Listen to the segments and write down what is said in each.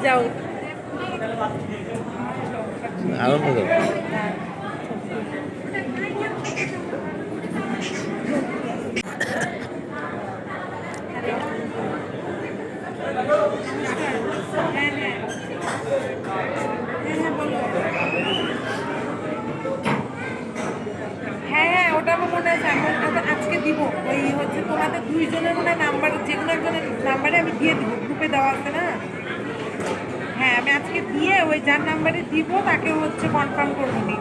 যাও। আরম্ভ করো। হ্যাঁ হ্যাঁ হ্যাঁ হ্যাঁ বলো। হ্যাঁ হ্যাঁ ওটা আমার মনে আছে, আমি ওটা আজকে দিব। ওই হচ্ছে তোমাদের দুইজনের মনে হয় নাম্বার, যে কোনো একজনের নাম্বারে আমি দিয়ে দিব, গ্রুপে দেওয়া আছে না। হ্যাঁ আমি আজকে দিয়ে ওই যার নাম্বারে দিব তাকে হচ্ছে কনফার্ম করবো নি।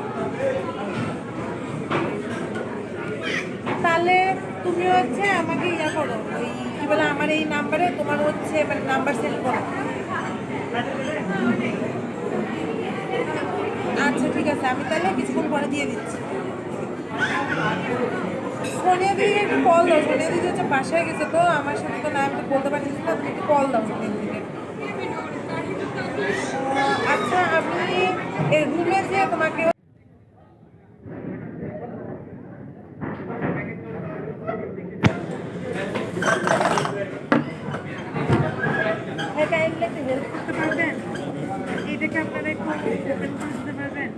তাহলে তুমি হচ্ছে আমাকে ইয়া করো, ওই কি বলে আমার এই নাম্বারে তোমার হচ্ছে মানে নাম্বার সেন্ড করো। আচ্ছা ঠিক আছে, আমি তাহলে কিছুক্ষণ পরে দিয়ে দিচ্ছি। সোনিয়া দিদিকে একটু কল দাও, সোনিয়া দিদি হচ্ছে বাসায় গেছে তো আমার সাথে, তো না আমি তো বলতে পারতেছি না, তুমি একটু কল দাও সোনিয়া দিদিকে। আচ্ছা আমি এই রুমে যে তোমাকে কাইন্ডলি একটু হেল্প করতে পারবেন, এইটাকে আপনারা একটু ওপেন করে দিতে পারবেন।